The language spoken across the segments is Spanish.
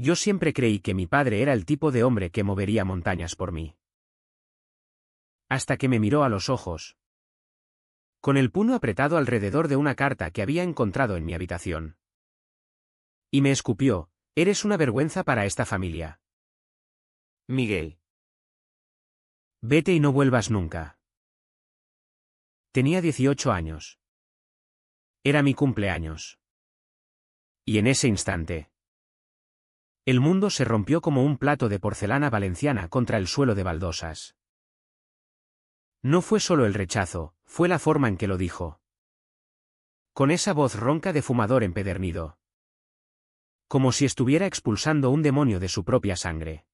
Yo siempre creí que mi padre era el tipo de hombre que movería montañas por mí. Hasta que me miró a los ojos, con el puño apretado alrededor de una carta que había encontrado en mi habitación. Y me escupió: eres una vergüenza para esta familia. Miguel. Vete y no vuelvas nunca. Tenía 18 años. Era mi cumpleaños. Y en ese instante, el mundo se rompió como un plato de porcelana valenciana contra el suelo de baldosas. No fue solo el rechazo, fue la forma en que lo dijo. Con esa voz ronca de fumador empedernido. Como si estuviera expulsando un demonio de su propia sangre.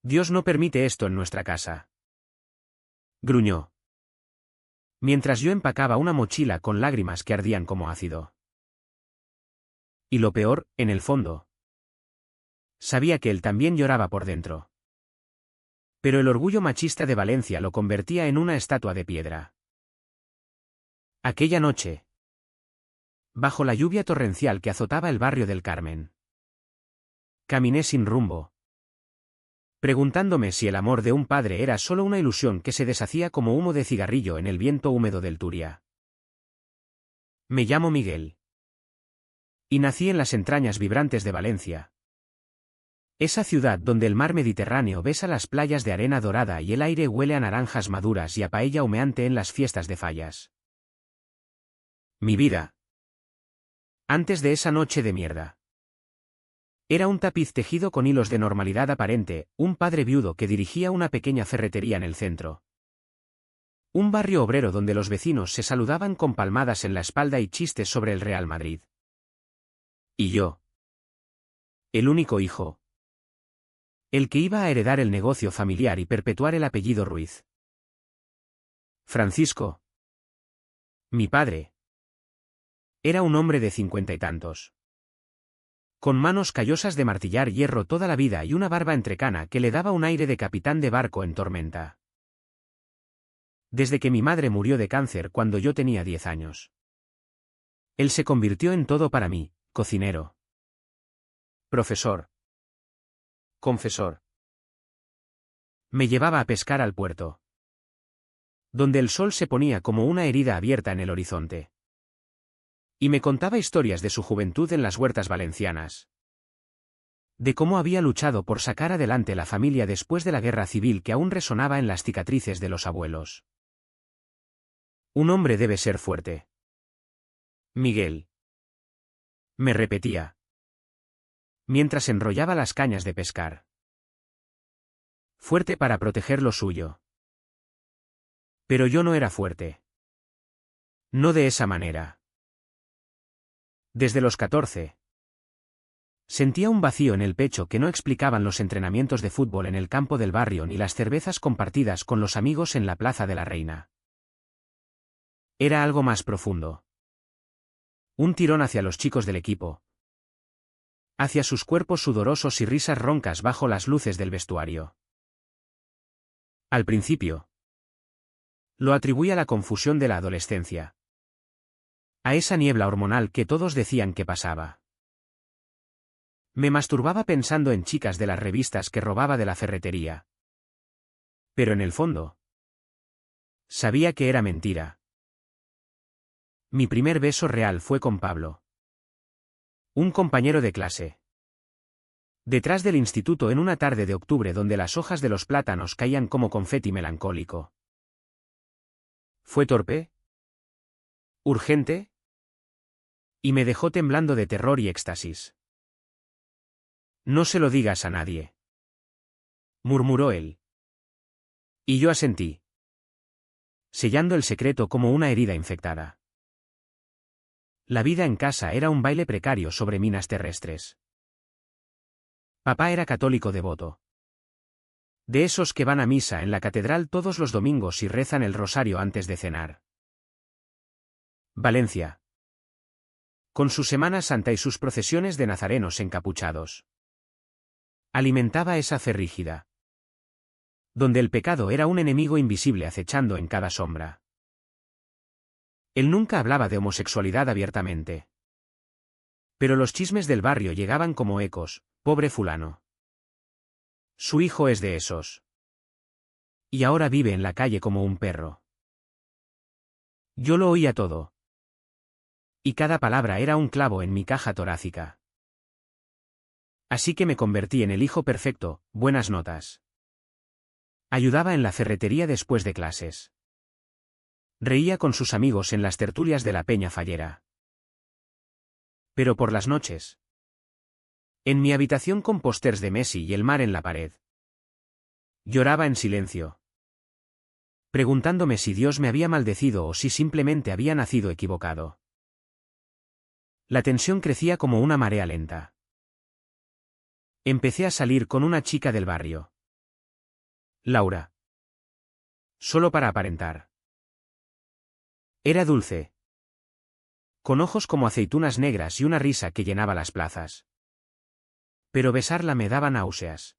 Dios no permite esto en nuestra casa. Gruñó. Mientras yo empacaba una mochila con lágrimas que ardían como ácido. Y lo peor, en el fondo. Sabía que él también lloraba por dentro. Pero el orgullo machista de Valencia lo convertía en una estatua de piedra. Aquella noche, bajo la lluvia torrencial que azotaba el barrio del Carmen, caminé sin rumbo, preguntándome si el amor de un padre era solo una ilusión que se deshacía como humo de cigarrillo en el viento húmedo del Turia. Me llamo Miguel. Y nací en las entrañas vibrantes de Valencia. Esa ciudad donde el mar Mediterráneo besa las playas de arena dorada y el aire huele a naranjas maduras y a paella humeante en las fiestas de Fallas. Mi vida. Antes de esa noche de mierda. Era un tapiz tejido con hilos de normalidad aparente, un padre viudo que dirigía una pequeña ferretería en el centro. Un barrio obrero donde los vecinos se saludaban con palmadas en la espalda y chistes sobre el Real Madrid. Y yo. El único hijo. El que iba a heredar el negocio familiar y perpetuar el apellido Ruiz. Francisco. Mi padre. Era un hombre de 50 y tantos. Con manos callosas de martillar hierro toda la vida y una barba entrecana que le daba un aire de capitán de barco en tormenta. Desde que mi madre murió de cáncer cuando yo tenía 10 años. Él se convirtió en todo para mí: cocinero, profesor, confesor. Me llevaba a pescar al puerto, donde el sol se ponía como una herida abierta en el horizonte. Y me contaba historias de su juventud en las huertas valencianas. De cómo había luchado por sacar adelante la familia después de la guerra civil que aún resonaba en las cicatrices de los abuelos. Un hombre debe ser fuerte. Miguel. Me repetía, mientras enrollaba las cañas de pescar. Fuerte para proteger lo suyo. Pero yo no era fuerte. No de esa manera. Desde los 14. Sentía un vacío en el pecho que no explicaban los entrenamientos de fútbol en el campo del barrio ni las cervezas compartidas con los amigos en la Plaza de la Reina. Era algo más profundo. Un tirón hacia los chicos del equipo. Hacia sus cuerpos sudorosos y risas roncas bajo las luces del vestuario. Al principio, lo atribuí a la confusión de la adolescencia. A esa niebla hormonal que todos decían que pasaba. Me masturbaba pensando en chicas de las revistas que robaba de la ferretería. Pero en el fondo, sabía que era mentira. Mi primer beso real fue con Pablo. Un compañero de clase. Detrás del instituto en una tarde de octubre donde las hojas de los plátanos caían como confeti melancólico. ¿Fue torpe? ¿Urgente? Y me dejó temblando de terror y éxtasis. No se lo digas a nadie, murmuró él. Y yo asentí, sellando el secreto como una herida infectada. La vida en casa era un baile precario sobre minas terrestres. Papá era católico devoto. De esos que van a misa en la catedral todos los domingos y rezan el rosario antes de cenar. Valencia. Con su Semana Santa y sus procesiones de nazarenos encapuchados. Alimentaba esa fe rígida. Donde el pecado era un enemigo invisible acechando en cada sombra. Él nunca hablaba de homosexualidad abiertamente. Pero los chismes del barrio llegaban como ecos: pobre fulano. Su hijo es de esos. Y ahora vive en la calle como un perro. Yo lo oía todo. Y cada palabra era un clavo en mi caja torácica. Así que me convertí en el hijo perfecto: buenas notas. Ayudaba en la ferretería después de clases. Reía con sus amigos en las tertulias de la Peña Fallera. Pero por las noches, en mi habitación con pósters de Messi y el mar en la pared, lloraba en silencio, preguntándome si Dios me había maldecido o si simplemente había nacido equivocado. La tensión crecía como una marea lenta. Empecé a salir con una chica del barrio. Laura. Solo para aparentar. Era dulce, con ojos como aceitunas negras y una risa que llenaba las plazas. Pero besarla me daba náuseas.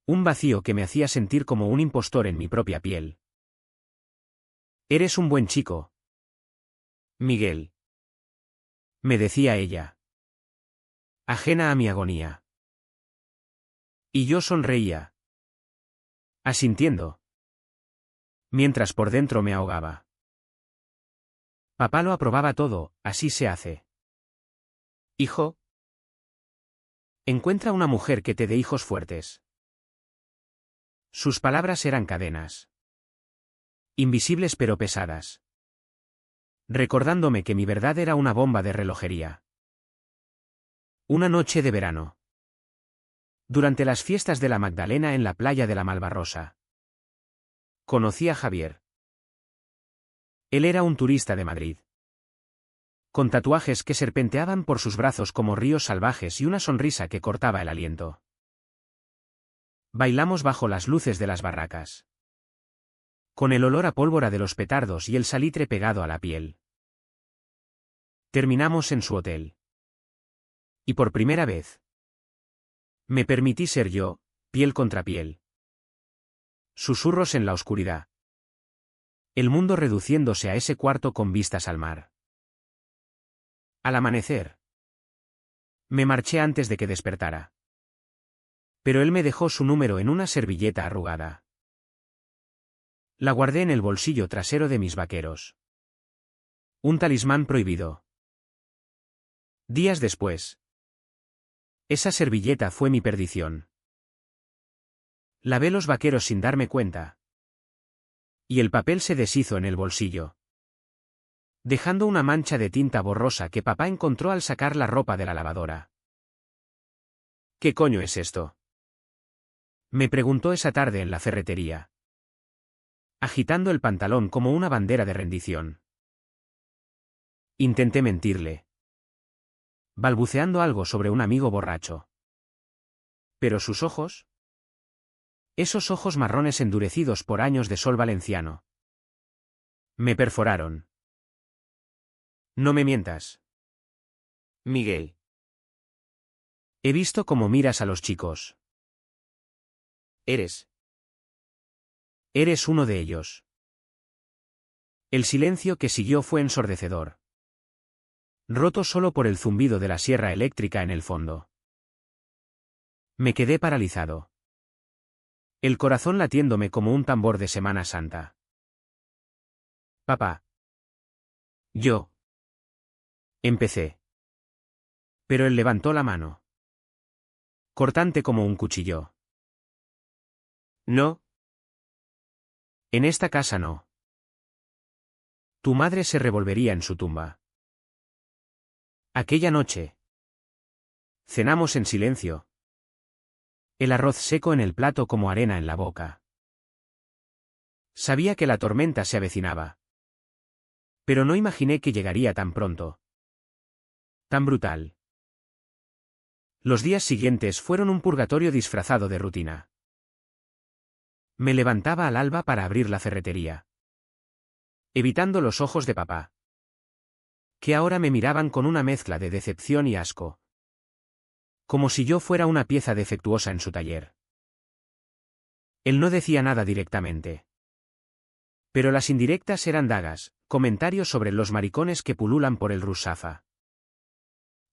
Un vacío que me hacía sentir como un impostor en mi propia piel. Eres un buen chico, Miguel, me decía ella, ajena a mi agonía. Y yo sonreía, asintiendo, mientras por dentro me ahogaba. Papá lo aprobaba todo: así se hace. Hijo, encuentra una mujer que te dé hijos fuertes. Sus palabras eran cadenas. Invisibles pero pesadas. Recordándome que mi verdad era una bomba de relojería. Una noche de verano. Durante las fiestas de la Magdalena en la playa de la Malvarrosa. Conocí a Javier. Él era un turista de Madrid, con tatuajes que serpenteaban por sus brazos como ríos salvajes y una sonrisa que cortaba el aliento. Bailamos bajo las luces de las barracas, con el olor a pólvora de los petardos y el salitre pegado a la piel. Terminamos en su hotel. Y por primera vez, me permití ser yo, piel contra piel. Susurros en la oscuridad. El mundo reduciéndose a ese cuarto con vistas al mar. Al amanecer, me marché antes de que despertara. Pero él me dejó su número en una servilleta arrugada. La guardé en el bolsillo trasero de mis vaqueros. Un talismán prohibido. Días después, esa servilleta fue mi perdición. Lavé los vaqueros sin darme cuenta. Y el papel se deshizo en el bolsillo, dejando una mancha de tinta borrosa que papá encontró al sacar la ropa de la lavadora. ¿Qué coño es esto?, me preguntó esa tarde en la ferretería, agitando el pantalón como una bandera de rendición. Intenté mentirle, balbuceando algo sobre un amigo borracho. Pero sus ojos, esos ojos marrones endurecidos por años de sol valenciano, me perforaron. No me mientas, Miguel. He visto cómo miras a los chicos. Eres uno de ellos. El silencio que siguió fue ensordecedor, roto solo por el zumbido de la sierra eléctrica en el fondo. Me quedé paralizado, el corazón latiéndome como un tambor de Semana Santa. Papá. Yo. Empecé. Pero él levantó la mano, cortante como un cuchillo. No. En esta casa no. Tu madre se revolvería en su tumba. Aquella noche, cenamos en silencio. El arroz seco en el plato como arena en la boca. Sabía que la tormenta se avecinaba. Pero no imaginé que llegaría tan pronto. Tan brutal. Los días siguientes fueron un purgatorio disfrazado de rutina. Me levantaba al alba para abrir la ferretería, evitando los ojos de papá, que ahora me miraban con una mezcla de decepción y asco, como si yo fuera una pieza defectuosa en su taller. Él no decía nada directamente, pero las indirectas eran dagas, comentarios sobre los maricones que pululan por el Rusafa.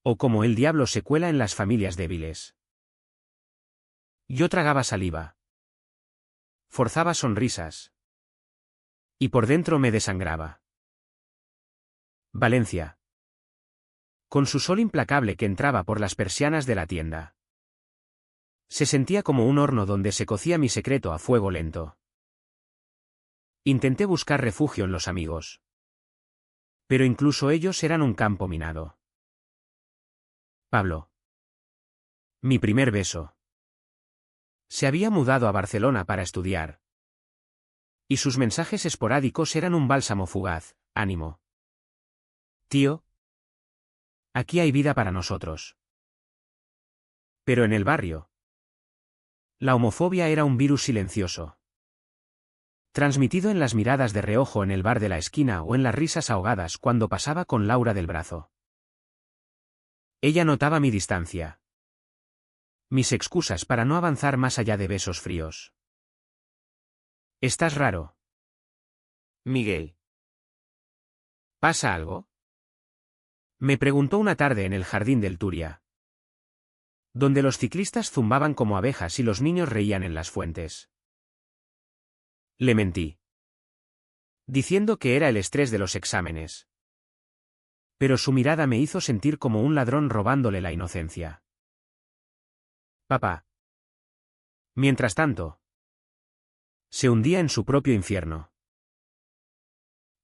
O como el diablo se cuela en las familias débiles. Yo tragaba saliva. Forzaba sonrisas. Y por dentro me desangraba. Valencia. Con su sol implacable que entraba por las persianas de la tienda. Se sentía como un horno donde se cocía mi secreto a fuego lento. Intenté buscar refugio en los amigos. Pero incluso ellos eran un campo minado. Pablo. Mi primer beso. Se había mudado a Barcelona para estudiar. Y sus mensajes esporádicos eran un bálsamo fugaz. Ánimo. Tío. Aquí hay vida para nosotros. Pero en el barrio. La homofobia era un virus silencioso. Transmitido en las miradas de reojo en el bar de la esquina o en las risas ahogadas cuando pasaba con Laura del brazo. Ella notaba mi distancia. Mis excusas para no avanzar más allá de besos fríos. Estás raro. Miguel. ¿Pasa algo? Me preguntó una tarde en el jardín del Turia, donde los ciclistas zumbaban como abejas y los niños reían en las fuentes. Le mentí, diciendo que era el estrés de los exámenes. Pero su mirada me hizo sentir como un ladrón robándole la inocencia. Papá. Mientras tanto, se hundía en su propio infierno.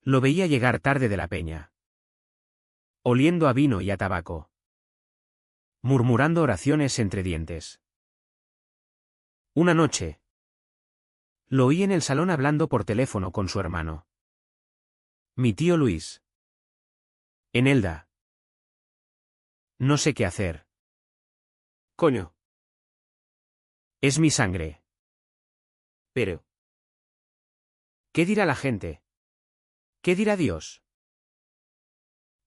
Lo veía llegar tarde de la peña, oliendo a vino y a tabaco, murmurando oraciones entre dientes. Una noche, lo oí en el salón hablando por teléfono con su hermano. Mi tío Luis. En Elda. No sé qué hacer. Coño. Es mi sangre. Pero. ¿Qué dirá la gente? ¿Qué dirá Dios?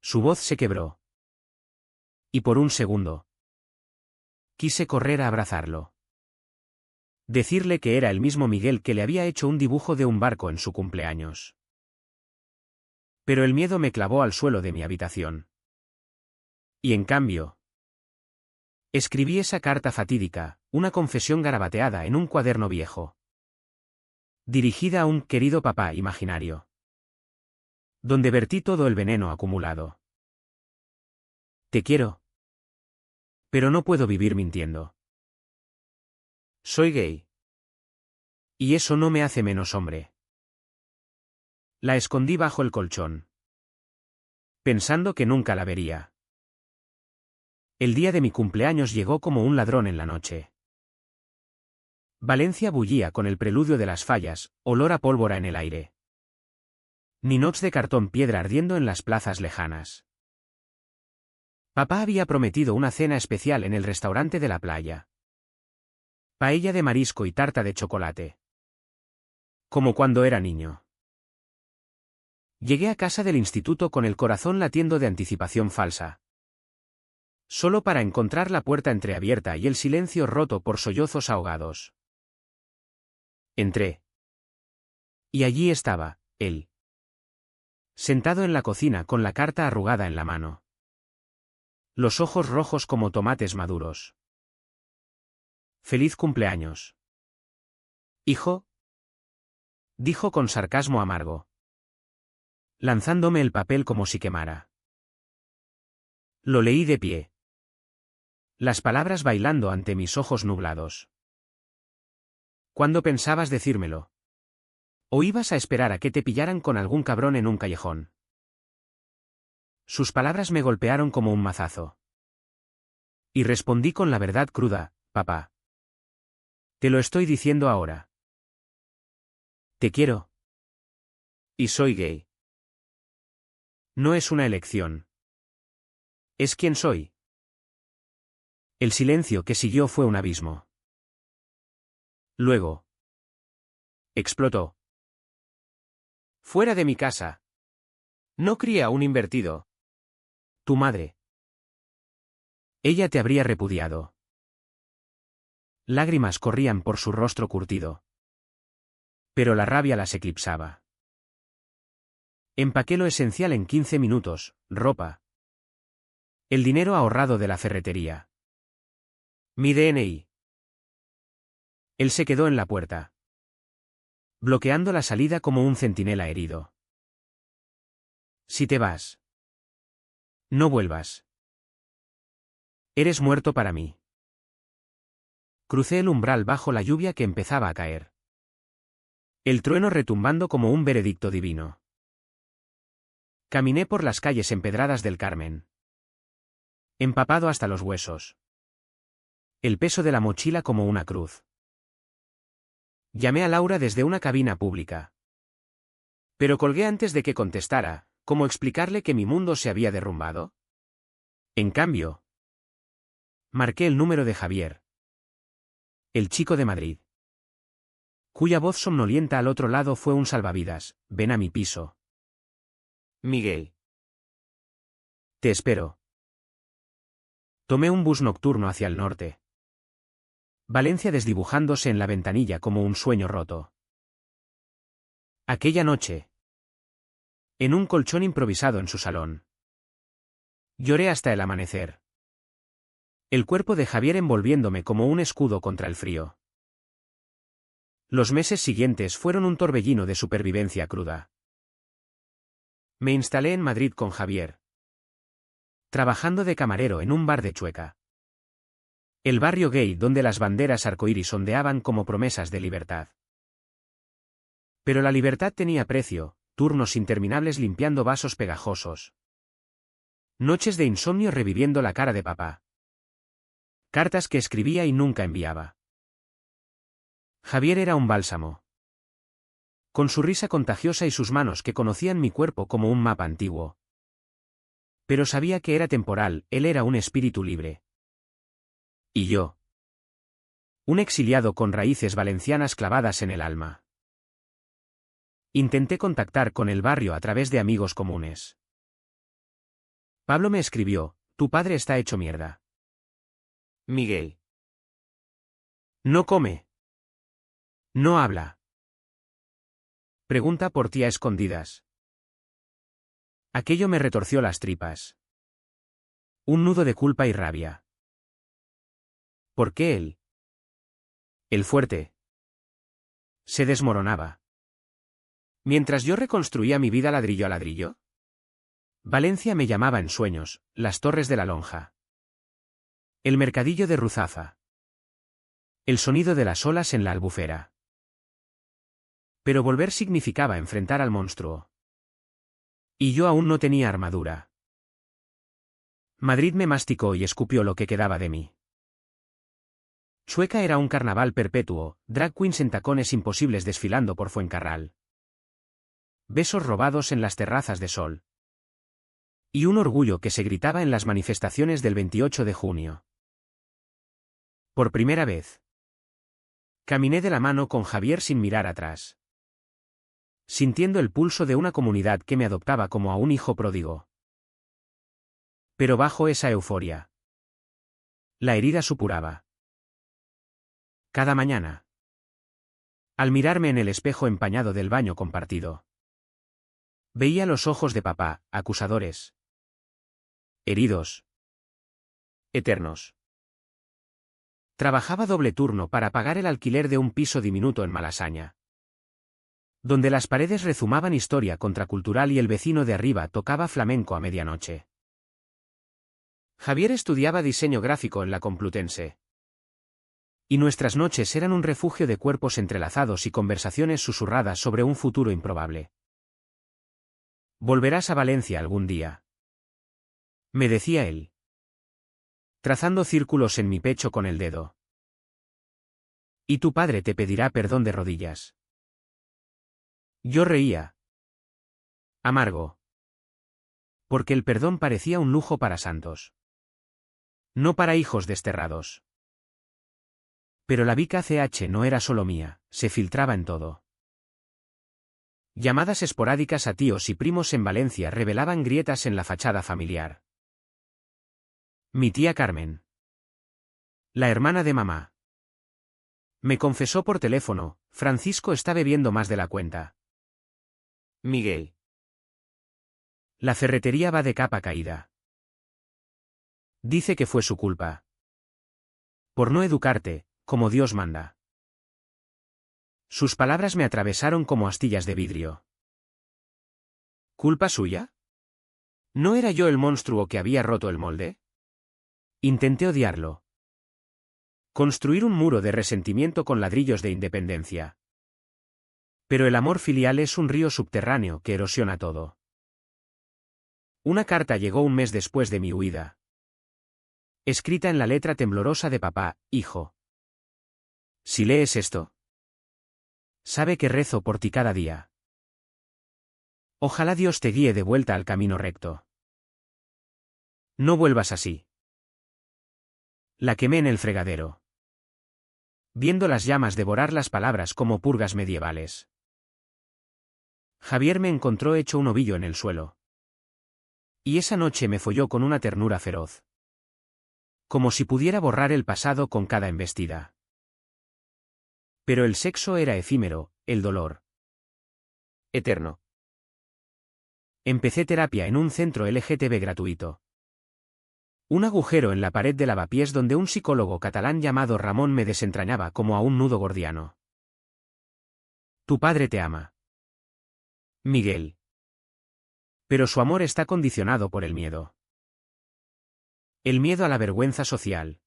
Su voz se quebró. Y por un segundo, quise correr a abrazarlo. Decirle que era el mismo Miguel que le había hecho un dibujo de un barco en su cumpleaños. Pero el miedo me clavó al suelo de mi habitación. Y en cambio, escribí esa carta fatídica, una confesión garabateada en un cuaderno viejo. Dirigida a un querido papá imaginario. Donde vertí todo el veneno acumulado. Te quiero. Pero no puedo vivir mintiendo. Soy gay. Y eso no me hace menos hombre. La escondí bajo el colchón, pensando que nunca la vería. El día de mi cumpleaños llegó como un ladrón en la noche. Valencia bullía con el preludio de las fallas, olor a pólvora en el aire. Ninots de cartón piedra ardiendo en las plazas lejanas. Papá había prometido una cena especial en el restaurante de la playa. Paella de marisco y tarta de chocolate. Como cuando era niño. Llegué a casa del instituto con el corazón latiendo de anticipación falsa. Solo para encontrar la puerta entreabierta y el silencio roto por sollozos ahogados. Entré. Y allí estaba, él. Sentado en la cocina con la carta arrugada en la mano. Los ojos rojos como tomates maduros. Feliz cumpleaños. Hijo, dijo con sarcasmo amargo, lanzándome el papel como si quemara. Lo leí de pie. Las palabras bailando ante mis ojos nublados. ¿Cuándo pensabas decírmelo? ¿O ibas a esperar a que te pillaran con algún cabrón en un callejón? Sus palabras me golpearon como un mazazo. Y respondí con la verdad cruda, papá. Te lo estoy diciendo ahora. Te quiero. Y soy gay. No es una elección. Es quien soy. El silencio que siguió fue un abismo. Luego. Explotó. Fuera de mi casa. No cría un invertido. Tu madre. Ella te habría repudiado. Lágrimas corrían por su rostro curtido. Pero la rabia las eclipsaba. Empaqué lo esencial en 15 minutos, ropa, El dinero ahorrado de la ferretería. Mi DNI. Él se quedó en la puerta, bloqueando la salida como un centinela herido. Si te vas, no vuelvas. Eres muerto para mí. Crucé el umbral bajo la lluvia que empezaba a caer. El trueno retumbando como un veredicto divino. Caminé por las calles empedradas del Carmen. Empapado hasta los huesos. El peso de la mochila como una cruz. Llamé a Laura desde una cabina pública. Pero colgué antes de que contestara. ¿Cómo explicarle que mi mundo se había derrumbado? En cambio, marqué el número de Javier, el chico de Madrid, cuya voz somnolienta al otro lado fue un salvavidas. Ven a mi piso. Miguel. Te espero. Tomé un bus nocturno hacia el norte. Valencia desdibujándose en la ventanilla como un sueño roto. Aquella noche, en un colchón improvisado en su salón, lloré hasta el amanecer. El cuerpo de Javier envolviéndome como un escudo contra el frío. Los meses siguientes fueron un torbellino de supervivencia cruda. Me instalé en Madrid con Javier, trabajando de camarero en un bar de Chueca. El barrio gay donde las banderas arcoíris ondeaban como promesas de libertad. Pero la libertad tenía precio, turnos interminables limpiando vasos pegajosos. Noches de insomnio reviviendo la cara de papá. Cartas que escribía y nunca enviaba. Javier era un bálsamo. Con su risa contagiosa y sus manos que conocían mi cuerpo como un mapa antiguo. Pero sabía que era temporal, él era un espíritu libre. Y yo. Un exiliado con raíces valencianas clavadas en el alma. Intenté contactar con el barrio a través de amigos comunes. Pablo me escribió, tu padre está hecho mierda. Miguel. No come. No habla. Pregunta por ti a escondidas. Aquello me retorció las tripas. Un nudo de culpa y rabia. ¿Por qué él? El fuerte. Se desmoronaba. Mientras yo reconstruía mi vida ladrillo a ladrillo. Valencia me llamaba en sueños, las torres de la lonja. El mercadillo de Ruzafa. El sonido de las olas en la albufera. Pero volver significaba enfrentar al monstruo. Y yo aún no tenía armadura. Madrid me masticó y escupió lo que quedaba de mí. Chueca era un carnaval perpetuo, drag queens en tacones imposibles desfilando por Fuencarral. Besos robados en las terrazas de sol. Y un orgullo que se gritaba en las manifestaciones del 28 de junio. Por primera vez. Caminé de la mano con Javier sin mirar atrás. Sintiendo el pulso de una comunidad que me adoptaba como a un hijo pródigo. Pero bajo esa euforia, la herida supuraba. Cada mañana. Al mirarme en el espejo empañado del baño compartido. Veía los ojos de papá, acusadores. Heridos. Eternos. Trabajaba doble turno para pagar el alquiler de un piso diminuto en Malasaña. Donde las paredes rezumaban historia contracultural y el vecino de arriba tocaba flamenco a medianoche. Javier estudiaba diseño gráfico en la Complutense. Y nuestras noches eran un refugio de cuerpos entrelazados y conversaciones susurradas sobre un futuro improbable. Volverás a Valencia algún día. Me decía él. Trazando círculos en mi pecho con el dedo. Y tu padre te pedirá perdón de rodillas. Yo reía. Amargo. Porque el perdón parecía un lujo para santos. No para hijos desterrados. Pero la Vica CH no era solo mía, se filtraba en todo. Llamadas esporádicas a tíos y primos en Valencia revelaban grietas en la fachada familiar. Mi tía Carmen. La hermana de mamá. Me confesó por teléfono, Francisco está bebiendo más de la cuenta. Miguel. La ferretería va de capa caída. Dice que fue su culpa. Por no educarte, como Dios manda. Sus palabras me atravesaron como astillas de vidrio. ¿Culpa suya? ¿No era yo el monstruo que había roto el molde? Intenté odiarlo. Construir un muro de resentimiento con ladrillos de independencia. Pero el amor filial es un río subterráneo que erosiona todo. Una carta llegó un mes después de mi huida. Escrita en la letra temblorosa de papá: hijo. Si lees esto, sabe que rezo por ti cada día. Ojalá Dios te guíe de vuelta al camino recto. No vuelvas así. La quemé en el fregadero, viendo las llamas devorar las palabras como purgas medievales. Javier me encontró hecho un ovillo en el suelo. Y esa noche me folló con una ternura feroz. Como si pudiera borrar el pasado con cada embestida. Pero el sexo era efímero, el dolor eterno. Empecé terapia en un centro LGTB gratuito. Un agujero en la pared de lavapiés donde un psicólogo catalán llamado Ramón me desentrañaba como a un nudo gordiano. Tu padre te ama, Miguel. Pero su amor está condicionado por el miedo. El miedo a la vergüenza social.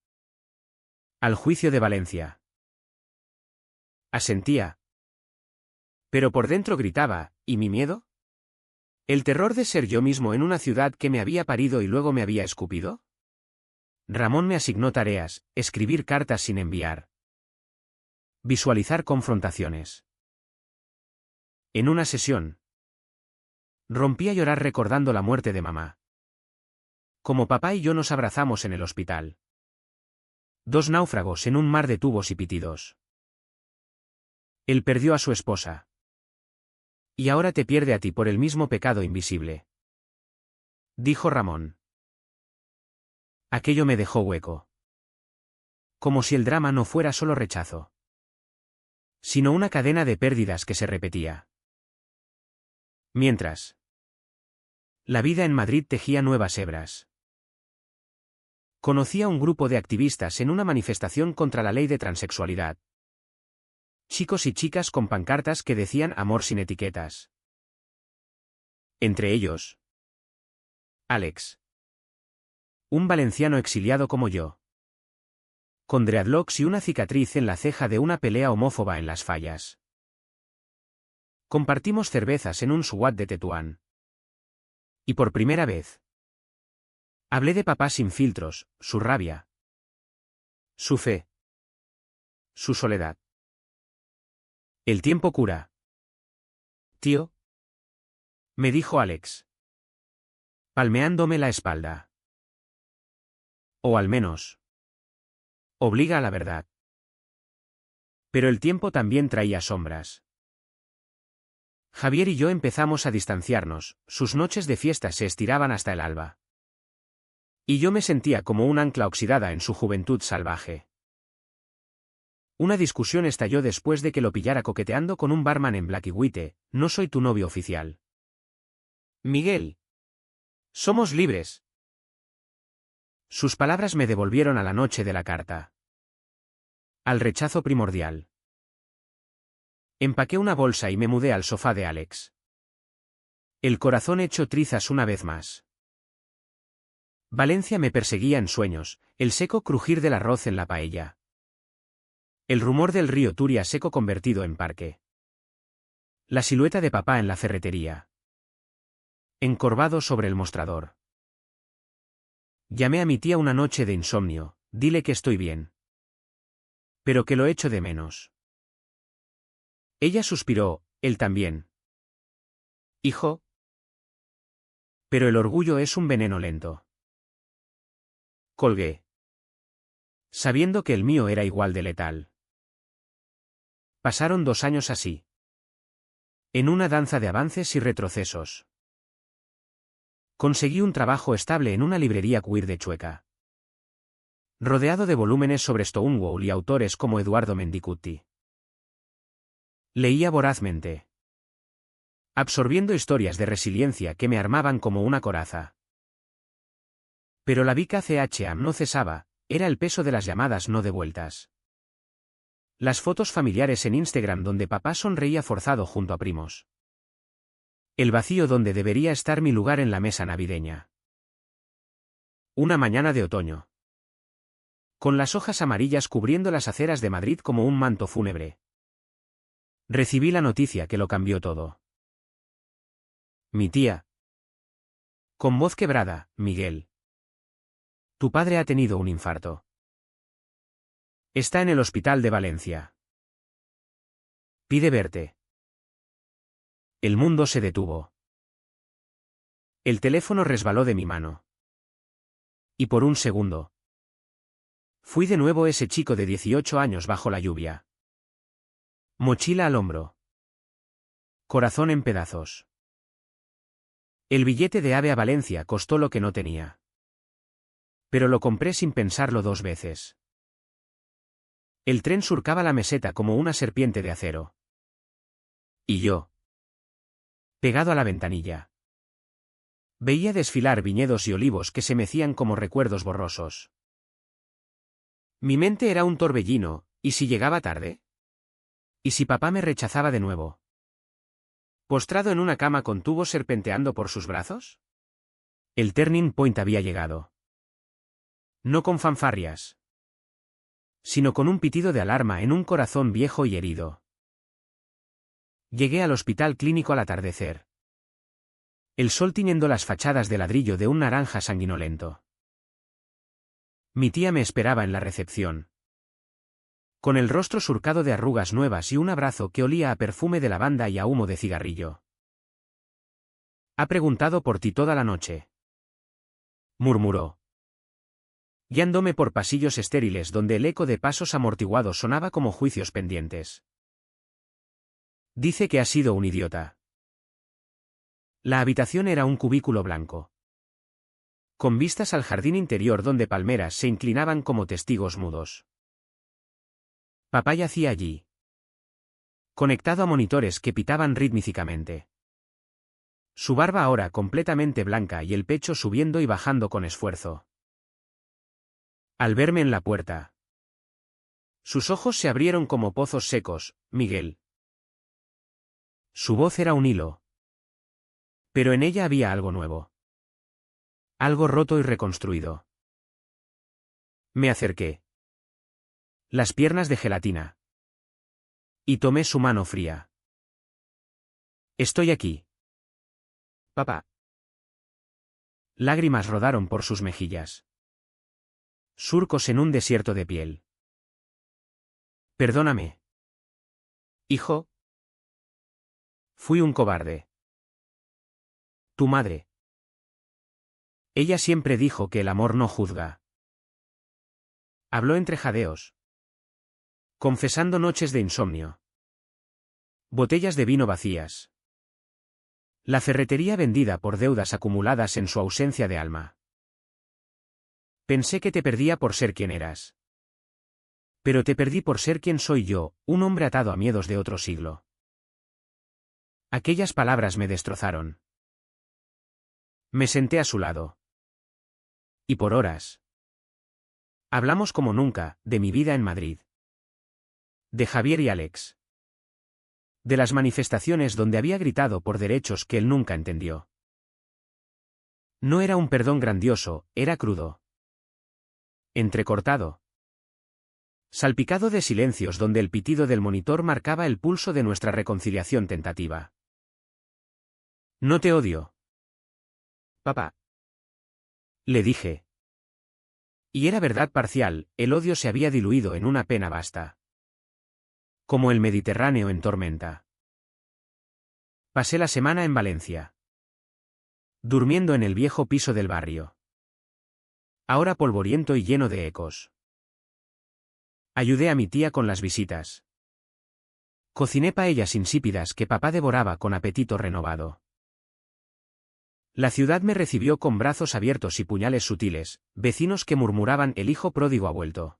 Al juicio de Valencia. Asentía. Pero por dentro gritaba: ¿y mi miedo? ¿El terror de ser yo mismo en una ciudad que me había parido y luego me había escupido? Ramón me asignó tareas: escribir cartas sin enviar. Visualizar confrontaciones. En una sesión, rompí a llorar recordando la muerte de mamá. Como papá y yo nos abrazamos en el hospital. Dos náufragos en un mar de tubos y pitidos. Él perdió a su esposa. Y ahora te pierde a ti por el mismo pecado invisible. Dijo Ramón. Aquello me dejó hueco. Como si el drama no fuera solo rechazo, sino una cadena de pérdidas que se repetía. Mientras, la vida en Madrid tejía nuevas hebras. Conocí a un grupo de activistas en una manifestación contra la ley de transexualidad. Chicos y chicas con pancartas que decían amor sin etiquetas. Entre ellos, Alex. Un valenciano exiliado como yo. Con dreadlocks y una cicatriz en la ceja de una pelea homófoba en las fallas. Compartimos cervezas en un SWAT de Tetuán. Y por primera vez, hablé de papá sin filtros, su rabia, su fe, su soledad. El tiempo cura. Tío, me dijo Alex, palmeándome la espalda. O al menos, obliga a la verdad. Pero el tiempo también traía sombras. Javier y yo empezamos a distanciarnos, sus noches de fiesta se estiraban hasta el alba. Y yo me sentía como un ancla oxidada en su juventud salvaje. Una discusión estalló después de que lo pillara coqueteando con un barman en Black y White: no soy tu novio oficial. Miguel. Somos libres. Sus palabras me devolvieron a la noche de la carta. Al rechazo primordial. Empaqué una bolsa y me mudé al sofá de Alex. El corazón hecho trizas una vez más. Valencia me perseguía en sueños, el seco crujir del arroz en la paella. El rumor del río Turia seco convertido en parque. La silueta de papá en la ferretería. Encorvado sobre el mostrador. Llamé a mi tía una noche de insomnio: dile que estoy bien. Pero que lo echo de menos. Ella suspiró: él también. Hijo. Pero el orgullo es un veneno lento. Colgué, sabiendo que el mío era igual de letal. Pasaron 2 años así. En una danza de avances y retrocesos. Conseguí un trabajo estable en una librería queer de Chueca. Rodeado de volúmenes sobre Stonewall y autores como Eduardo Mendicutti. Leía vorazmente, absorbiendo historias de resiliencia que me armaban como una coraza. Pero la VKCHA no cesaba, era el peso de las llamadas no devueltas. Las fotos familiares en Instagram donde papá sonreía forzado junto a primos. El vacío donde debería estar mi lugar en la mesa navideña. Una mañana de otoño. Con las hojas amarillas cubriendo las aceras de Madrid como un manto fúnebre. Recibí la noticia que lo cambió todo. Mi tía. Con voz quebrada, Miguel. Tu padre ha tenido un infarto. Está en el hospital de Valencia. Pide verte. El mundo se detuvo. El teléfono resbaló de mi mano. Y por un segundo. Fui de nuevo ese chico de 18 años bajo la lluvia. Mochila al hombro. Corazón en pedazos. El billete de AVE a Valencia costó lo que no tenía. Pero lo compré sin pensarlo dos veces. El tren surcaba la meseta como una serpiente de acero. Y yo. Pegado a la ventanilla. Veía desfilar viñedos y olivos que se mecían como recuerdos borrosos. Mi mente era un torbellino, ¿y si llegaba tarde? ¿Y si papá me rechazaba de nuevo? ¿Postrado en una cama con tubos serpenteando por sus brazos? El turning point había llegado. No con fanfarrias, sino con un pitido de alarma en un corazón viejo y herido. Llegué al hospital clínico al atardecer. El sol tiñendo las fachadas de ladrillo de un naranja sanguinolento. Mi tía me esperaba en la recepción. Con el rostro surcado de arrugas nuevas y un abrazo que olía a perfume de lavanda y a humo de cigarrillo. Ha preguntado por ti toda la noche. Murmuró. Guiándome por pasillos estériles donde el eco de pasos amortiguados sonaba como juicios pendientes. Dice que has sido un idiota. La habitación era un cubículo blanco. Con vistas al jardín interior donde palmeras se inclinaban como testigos mudos. Papá yacía allí. Conectado a monitores que pitaban rítmicamente. Su barba ahora completamente blanca y el pecho subiendo y bajando con esfuerzo. Al verme en la puerta. Sus ojos se abrieron como pozos secos, Miguel. Su voz era un hilo. Pero en ella había algo nuevo. Algo roto y reconstruido. Me acerqué. Las piernas de gelatina. Y tomé su mano fría. Estoy aquí. Papá. Lágrimas rodaron por sus mejillas. Surcos en un desierto de piel. Perdóname. Hijo. Fui un cobarde. Tu madre. Ella siempre dijo que el amor no juzga. Habló entre jadeos. Confesando noches de insomnio. Botellas de vino vacías. La ferretería vendida por deudas acumuladas en su ausencia de alma. Pensé que te perdía por ser quien eras. Pero te perdí por ser quien soy yo, un hombre atado a miedos de otro siglo. Aquellas palabras me destrozaron. Me senté a su lado. Y por horas. Hablamos como nunca, de mi vida en Madrid. De Javier y Alex. De las manifestaciones donde había gritado por derechos que él nunca entendió. No era un perdón grandioso, era crudo. Entrecortado. Salpicado de silencios donde el pitido del monitor marcaba el pulso de nuestra reconciliación tentativa. No te odio. Papá. Le dije. Y era verdad parcial, el odio se había diluido en una pena vasta. Como el Mediterráneo en tormenta. Pasé la semana en Valencia. Durmiendo en el viejo piso del barrio. Ahora polvoriento y lleno de ecos. Ayudé a mi tía con las visitas. Cociné paellas insípidas que papá devoraba con apetito renovado. La ciudad me recibió con brazos abiertos y puñales sutiles, vecinos que murmuraban el hijo pródigo ha vuelto.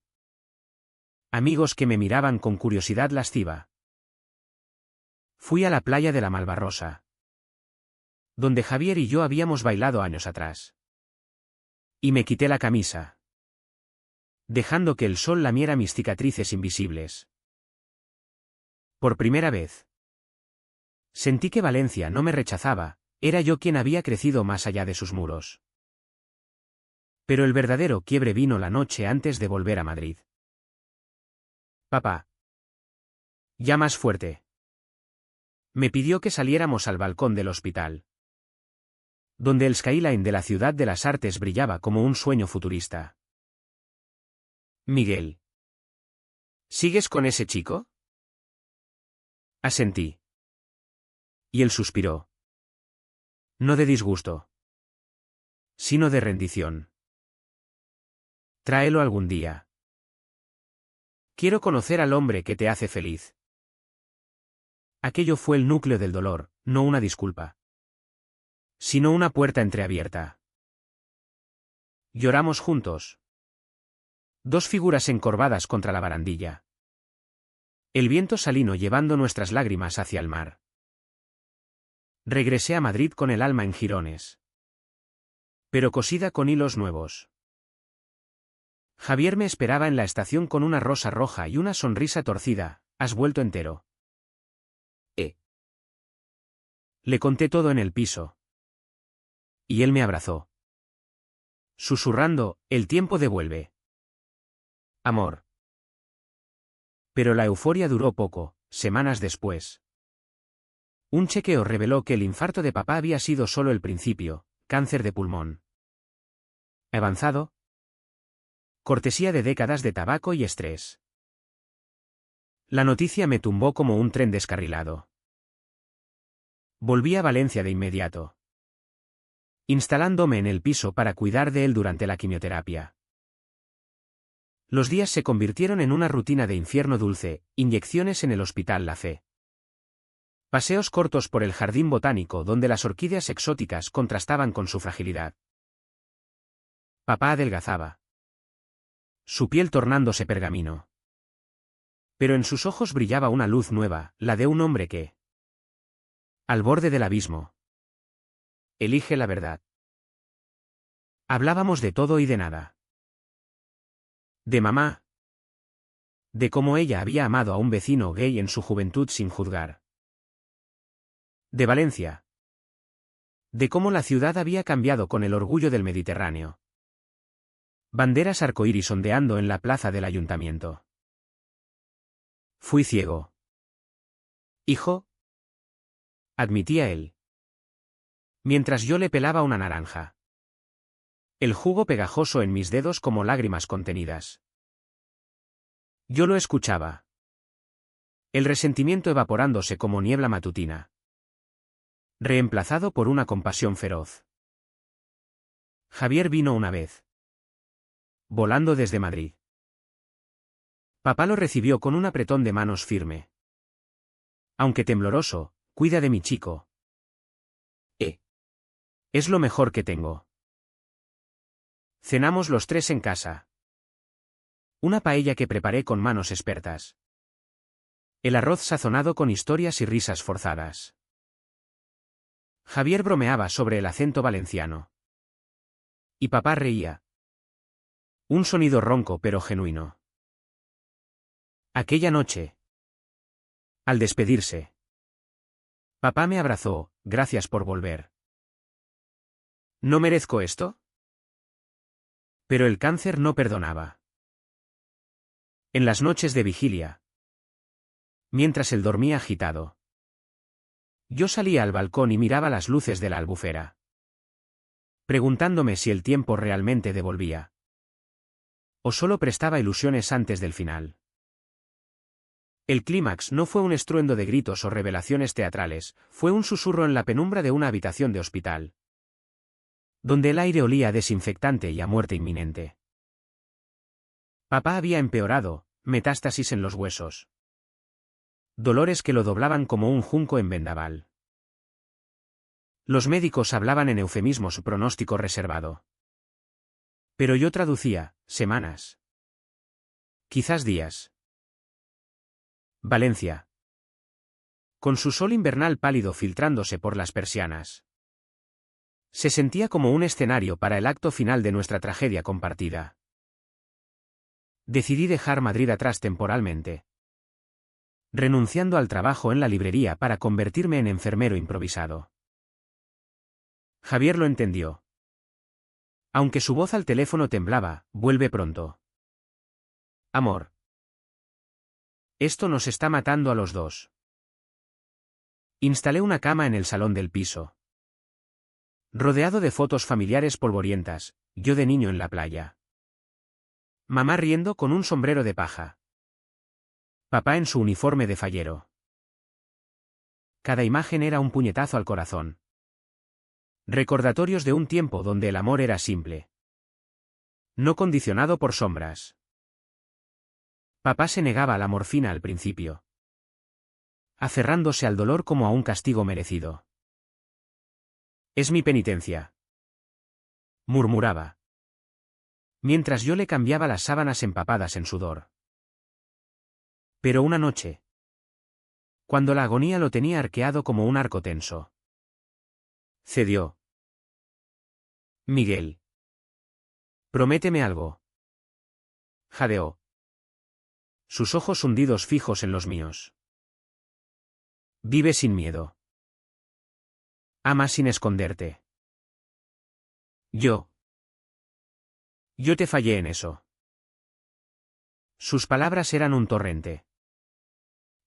Amigos que me miraban con curiosidad lasciva. Fui a la playa de la Malvarrosa. Donde Javier y yo habíamos bailado años atrás. Y me quité la camisa, dejando que el sol lamiera mis cicatrices invisibles. Por primera vez, sentí que Valencia no me rechazaba, era yo quien había crecido más allá de sus muros. Pero el verdadero quiebre vino la noche antes de volver a Madrid. Papá. Ya más fuerte. Me pidió que saliéramos al balcón del hospital, donde el skyline de la ciudad de las artes brillaba como un sueño futurista. Miguel. ¿Sigues con ese chico? Asentí. Y él suspiró. No de disgusto, sino de rendición. Tráelo algún día. Quiero conocer al hombre que te hace feliz. Aquello fue el núcleo del dolor, no una disculpa, sino una puerta entreabierta. Lloramos juntos. Dos figuras encorvadas contra la barandilla. El viento salino llevando nuestras lágrimas hacia el mar. Regresé a Madrid con el alma en jirones, pero cosida con hilos nuevos. Javier me esperaba en la estación con una rosa roja y una sonrisa torcida. ¿Has vuelto entero? Le conté todo en el piso. Y él me abrazó, susurrando, el tiempo devuelve amor. Pero la euforia duró poco, semanas después. Un chequeo reveló que el infarto de papá había sido solo el principio, cáncer de pulmón avanzado, cortesía de décadas de tabaco y estrés. La noticia me tumbó como un tren descarrilado. Volví a Valencia de inmediato, instalándome en el piso para cuidar de él durante la quimioterapia. Los días se convirtieron en una rutina de infierno dulce, inyecciones en el Hospital La Fe. Paseos cortos por el jardín botánico donde las orquídeas exóticas contrastaban con su fragilidad. Papá adelgazaba, su piel tornándose pergamino. Pero en sus ojos brillaba una luz nueva, la de un hombre que, al borde del abismo, elige la verdad. Hablábamos de todo y de nada. De mamá. De cómo ella había amado a un vecino gay en su juventud sin juzgar. De Valencia. De cómo la ciudad había cambiado con el orgullo del Mediterráneo. Banderas arcoíris ondeando en la plaza del ayuntamiento. Fui ciego. Hijo, admitía él, mientras yo le pelaba una naranja. El jugo pegajoso en mis dedos como lágrimas contenidas. Yo lo escuchaba. El resentimiento evaporándose como niebla matutina, reemplazado por una compasión feroz. Javier vino una vez, volando desde Madrid. Papá lo recibió con un apretón de manos firme. Aunque tembloroso, cuida de mi chico. Es lo mejor que tengo. Cenamos los tres en casa. Una paella que preparé con manos expertas. El arroz sazonado con historias y risas forzadas. Javier bromeaba sobre el acento valenciano. Y papá reía. Un sonido ronco pero genuino. Aquella noche, al despedirse, papá me abrazó, gracias por volver. ¿No merezco esto? Pero el cáncer no perdonaba. En las noches de vigilia, mientras él dormía agitado, yo salía al balcón y miraba las luces de la albufera, preguntándome si el tiempo realmente devolvía, o solo prestaba ilusiones antes del final. El clímax no fue un estruendo de gritos o revelaciones teatrales, fue un susurro en la penumbra de una habitación de hospital, donde el aire olía a desinfectante y a muerte inminente. Papá había empeorado, metástasis en los huesos. Dolores que lo doblaban como un junco en vendaval. Los médicos hablaban en eufemismos, pronóstico reservado. Pero yo traducía, semanas. Quizás días. Valencia. Con su sol invernal pálido filtrándose por las persianas. Se sentía como un escenario para el acto final de nuestra tragedia compartida. Decidí dejar Madrid atrás temporalmente, renunciando al trabajo en la librería para convertirme en enfermero improvisado. Javier lo entendió. Aunque su voz al teléfono temblaba, vuelve pronto. Amor. Esto nos está matando a los dos. Instalé una cama en el salón del piso. Rodeado de fotos familiares polvorientas, yo de niño en la playa. Mamá riendo con un sombrero de paja. Papá en su uniforme de fallero. Cada imagen era un puñetazo al corazón. Recordatorios de un tiempo donde el amor era simple. No condicionado por sombras. Papá se negaba a la morfina al principio, aferrándose al dolor como a un castigo merecido. Es mi penitencia, murmuraba, mientras yo le cambiaba las sábanas empapadas en sudor. Pero una noche, cuando la agonía lo tenía arqueado como un arco tenso, cedió. Miguel. Prométeme algo. Jadeó. Sus ojos hundidos fijos en los míos. Vive sin miedo. Ama sin esconderte. Yo te fallé en eso. Sus palabras eran un torrente.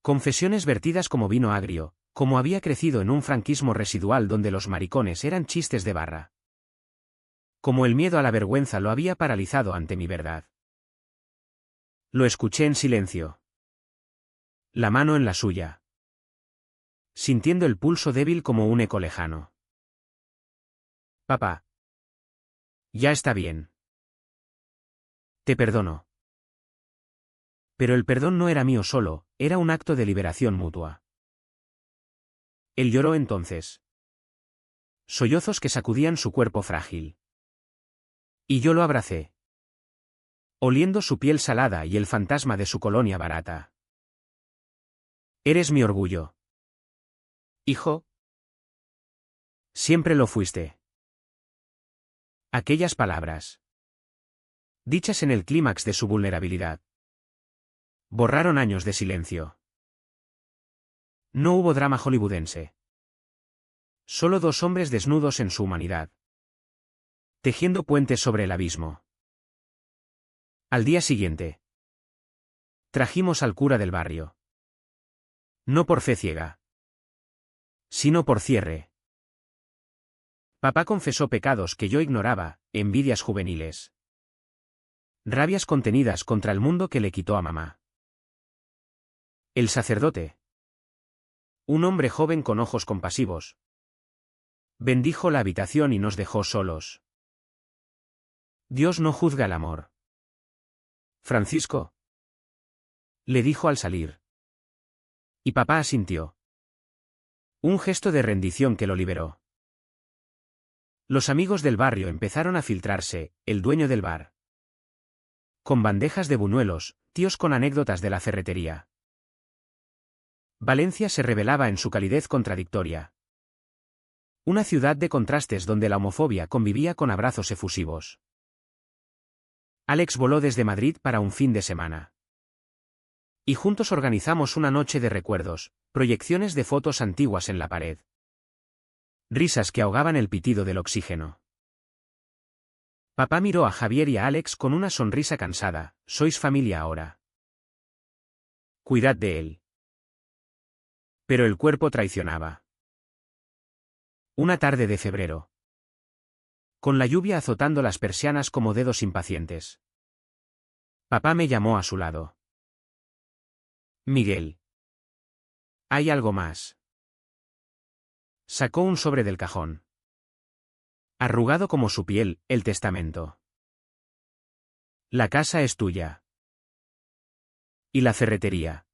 Confesiones vertidas como vino agrio, como había crecido en un franquismo residual donde los maricones eran chistes de barra. Como el miedo a la vergüenza lo había paralizado ante mi verdad. Lo escuché en silencio. La mano en la suya. Sintiendo el pulso débil como un eco lejano. Papá. Ya está bien. Te perdono. Pero el perdón no era mío solo, era un acto de liberación mutua. Él lloró entonces. Sollozos que sacudían su cuerpo frágil. Y yo lo abracé. Oliendo su piel salada y el fantasma de su colonia barata. Eres mi orgullo. Hijo. Siempre lo fuiste. Aquellas palabras, dichas en el clímax de su vulnerabilidad, borraron años de silencio. No hubo drama hollywoodense. Solo dos hombres desnudos en su humanidad, tejiendo puentes sobre el abismo. Al día siguiente, trajimos al cura del barrio. No por fe ciega, sino por cierre. Papá confesó pecados que yo ignoraba, envidias juveniles. Rabias contenidas contra el mundo que le quitó a mamá. El sacerdote, un hombre joven con ojos compasivos, bendijo la habitación y nos dejó solos. Dios no juzga el amor. Francisco, le dijo al salir. Y papá asintió. Un gesto de rendición que lo liberó. Los amigos del barrio empezaron a filtrarse, el dueño del bar, con bandejas de buñuelos, tíos con anécdotas de la ferretería. Valencia se revelaba en su calidez contradictoria. Una ciudad de contrastes donde la homofobia convivía con abrazos efusivos. Alex voló desde Madrid para un fin de semana. Y juntos organizamos una noche de recuerdos, proyecciones de fotos antiguas en la pared. Risas que ahogaban el pitido del oxígeno. Papá miró a Javier y a Alex con una sonrisa cansada. Sois familia ahora. Cuidad de él. Pero el cuerpo traicionaba. Una tarde de febrero. Con la lluvia azotando las persianas como dedos impacientes. Papá me llamó a su lado. Miguel. Hay algo más. Sacó un sobre del cajón. Arrugado como su piel, el testamento. La casa es tuya. Y la ferretería.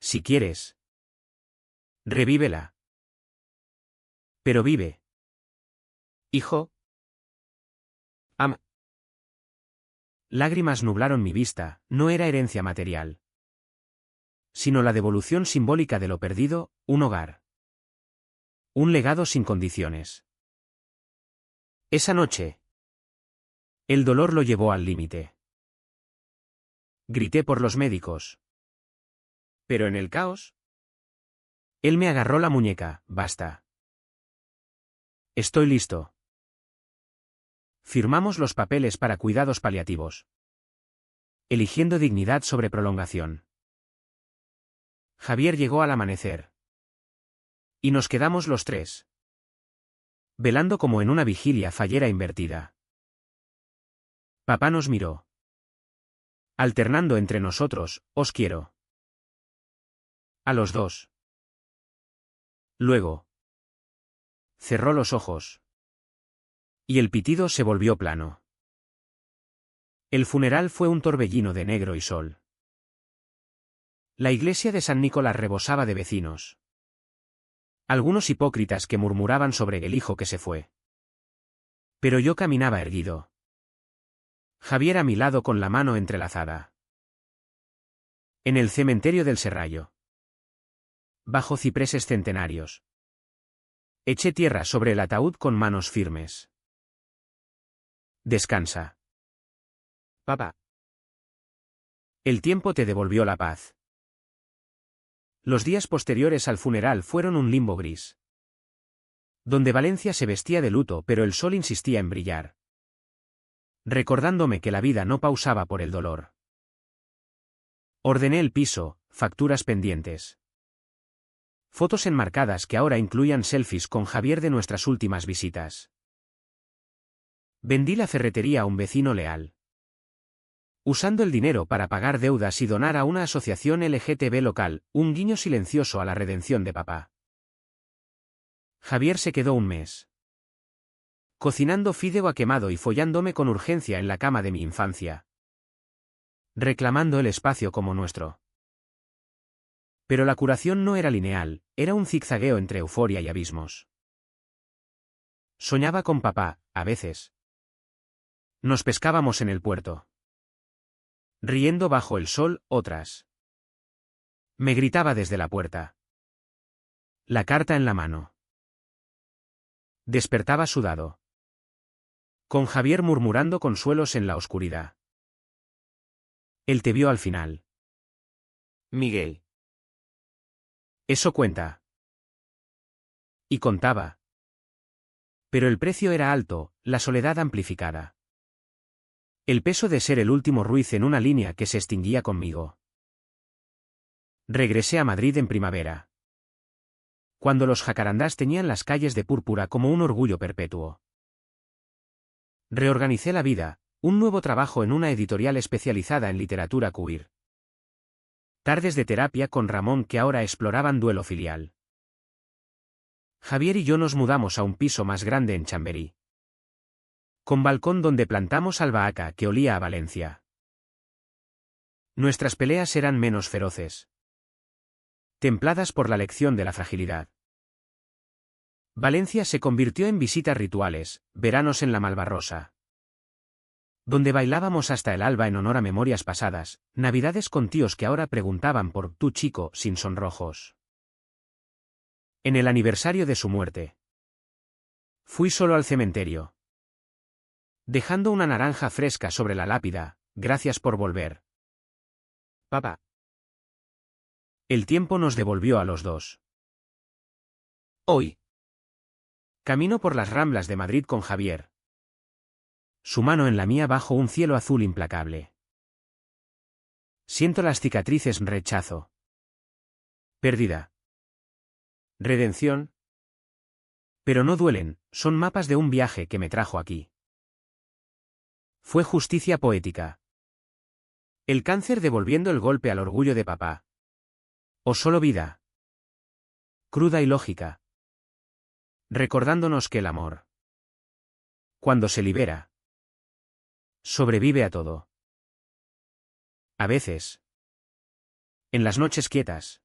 Si quieres. Revívela. Pero vive. Hijo. Lágrimas nublaron mi vista, no era herencia material, sino la devolución simbólica de lo perdido, un hogar. Un legado sin condiciones. Esa noche, el dolor lo llevó al límite. Grité por los médicos. Pero en el caos, él me agarró la muñeca. Basta. Estoy listo. Firmamos los papeles para cuidados paliativos, eligiendo dignidad sobre prolongación. Javier llegó al amanecer. Y nos quedamos los tres, velando como en una vigilia fallera invertida. Papá nos miró. Alternando entre nosotros, os quiero. A los dos. Luego. Cerró los ojos. Y el pitido se volvió plano. El funeral fue un torbellino de negro y sol. La iglesia de San Nicolás rebosaba de vecinos. Algunos hipócritas que murmuraban sobre el hijo que se fue. Pero yo caminaba erguido. Javier a mi lado con la mano entrelazada. En el cementerio del Serrallo. Bajo cipreses centenarios. Eché tierra sobre el ataúd con manos firmes. Descansa. Papá. El tiempo te devolvió la paz. Los días posteriores al funeral fueron un limbo gris, donde Valencia se vestía de luto pero el sol insistía en brillar, recordándome que la vida no pausaba por el dolor. Ordené el piso, facturas pendientes. Fotos enmarcadas que ahora incluían selfies con Javier de nuestras últimas visitas. Vendí la ferretería a un vecino leal, usando el dinero para pagar deudas y donar a una asociación LGTB local, un guiño silencioso a la redención de papá. Javier se quedó un mes, cocinando fideo a quemado y follándome con urgencia en la cama de mi infancia, reclamando el espacio como nuestro. Pero la curación no era lineal, era un zigzagueo entre euforia y abismos. Soñaba con papá, a veces. Nos pescábamos en el puerto, riendo bajo el sol, otras. Me gritaba desde la puerta, la carta en la mano. Despertaba sudado, con Javier murmurando consuelos en la oscuridad. Él te vio al final. Miguel. Eso cuenta. Y contaba. Pero el precio era alto, la soledad amplificada. El peso de ser el último Ruiz en una línea que se extinguía conmigo. Regresé a Madrid en primavera, cuando los jacarandás teñían las calles de púrpura como un orgullo perpetuo. Reorganicé la vida, un nuevo trabajo en una editorial especializada en literatura queer. Tardes de terapia con Ramón que ahora exploraban duelo filial. Javier y yo nos mudamos a un piso más grande en Chamberí, con balcón donde plantamos albahaca que olía a Valencia. Nuestras peleas eran menos feroces, templadas por la lección de la fragilidad. Valencia se convirtió en visitas rituales, veranos en la Malvarrosa, donde bailábamos hasta el alba en honor a memorias pasadas, navidades con tíos que ahora preguntaban por tu chico sin sonrojos. En el aniversario de su muerte, fui solo al cementerio, dejando una naranja fresca sobre la lápida, gracias por volver, papá. El tiempo nos devolvió a los dos. Hoy, camino por las Ramblas de Madrid con Javier, su mano en la mía bajo un cielo azul implacable. Siento las cicatrices, rechazo, pérdida, redención. Pero no duelen, son mapas de un viaje que me trajo aquí. Fue justicia poética. El cáncer devolviendo el golpe al orgullo de papá. O solo vida, cruda y lógica, recordándonos que el amor, cuando se libera, sobrevive a todo. A veces, en las noches quietas,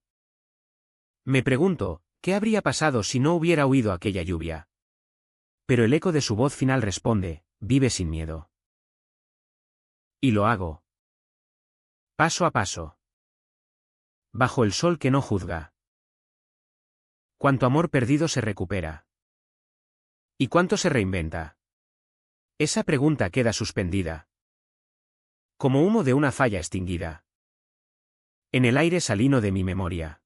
me pregunto, ¿qué habría pasado si no hubiera oído aquella lluvia? Pero el eco de su voz final responde, vive sin miedo. Y lo hago. Paso a paso. Bajo el sol que no juzga. Cuánto amor perdido se recupera. Y cuánto se reinventa. Esa pregunta queda suspendida. Como humo de una falla extinguida. En el aire salino de mi memoria.